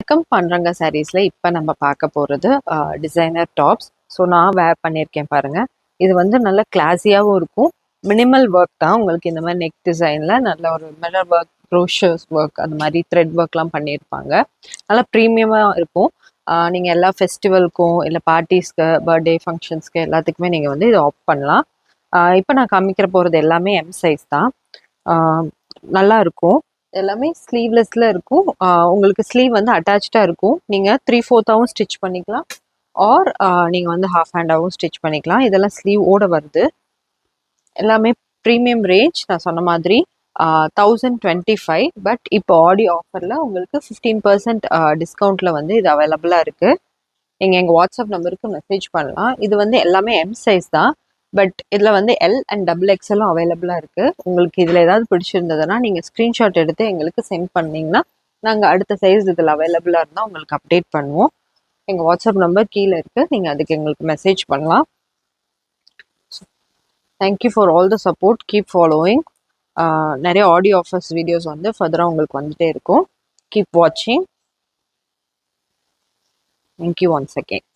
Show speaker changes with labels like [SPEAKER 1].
[SPEAKER 1] வணக்கம் பண்றங்க சாரீஸ்ல இப்போ நம்ம பார்க்க போகிறது டிசைனர் டாப்ஸ். ஸோ நான் வேர் பண்ணியிருக்கேன் பாருங்க. இது வந்து நல்ல கிளாஸியாகவும் இருக்கும். மினிமல் ஒர்க் தான். உங்களுக்கு இந்த மாதிரி நெக் டிசைனில் நல்ல ஒரு மிரர் ஒர்க், க்ரோஷர்ஸ் ஒர்க், அந்த மாதிரி த்ரெட் ஒர்க்லாம் பண்ணியிருப்பாங்க. நல்லா ப்ரீமியமாக இருக்கும். நீங்கள் எல்லா ஃபெஸ்டிவலுக்கும் இல்லை பார்ட்டிஸ்க்கு, பர்த்டே ஃபங்க்ஷன்ஸ்க்கு எல்லாத்துக்குமே நீங்கள் வந்து இதை ஆப்ட் பண்ணலாம். இப்போ நான் காமிக்கிற போகிறது எல்லாமே எம் சைஸ் தான். நல்லா இருக்கும். எல்லாமே ஸ்லீவ்லெஸ்ல இருக்கும். உங்களுக்கு ஸ்லீவ் வந்து அட்டாச்சாக இருக்கும். நீங்கள் 3/4 ஸ்டிச் பண்ணிக்கலாம். ஆர் நீங்கள் வந்து ஹாஃப் ஹேண்டாகவும் ஸ்டிச் பண்ணிக்கலாம். இதெல்லாம் ஸ்லீவோட வருது. எல்லாமே ப்ரீமியம் ரேஞ்ச். நான் சொன்ன மாதிரி 1025. பட் இப்போ ஆடியோ ஆஃபரில் உங்களுக்கு 15% டிஸ்கவுண்ட்டில் வந்து இது அவைலபிளாக இருக்குது. நீங்கள் எங்கள் வாட்ஸ்அப் நம்பருக்கு மெசேஜ் பண்ணலாம். இது வந்து எல்லாமே எம் சைஸ் தான். பட் இதில் வந்து எல் அண்ட் டபுள் எக்ஸ்எல்லும் அவைலபிளாக இருக்குது. உங்களுக்கு இதில் ஏதாவது பிடிச்சிருந்ததுன்னா நீங்கள் ஸ்க்ரீன்ஷாட் எடுத்து எங்களுக்கு சென்ட் பண்ணிங்கன்னா நாங்கள் அடுத்த சைஸ் இதில் அவைலபிளாக இருந்தால் உங்களுக்கு அப்டேட் பண்ணுவோம். எங்கள் வாட்ஸ்அப் நம்பர் கீழே இருக்குது. நீங்கள் அதுக்கு எங்களுக்கு மெசேஜ் பண்ணலாம். Thank you for all the support. Keep following. நிறைய ஆடியோ ஆஃபர்ஸ் வீடியோஸ் வந்து ஃபர்தராக உங்களுக்கு வந்துகிட்டே இருக்கும். கீப் வாட்சிங். Thank you once again.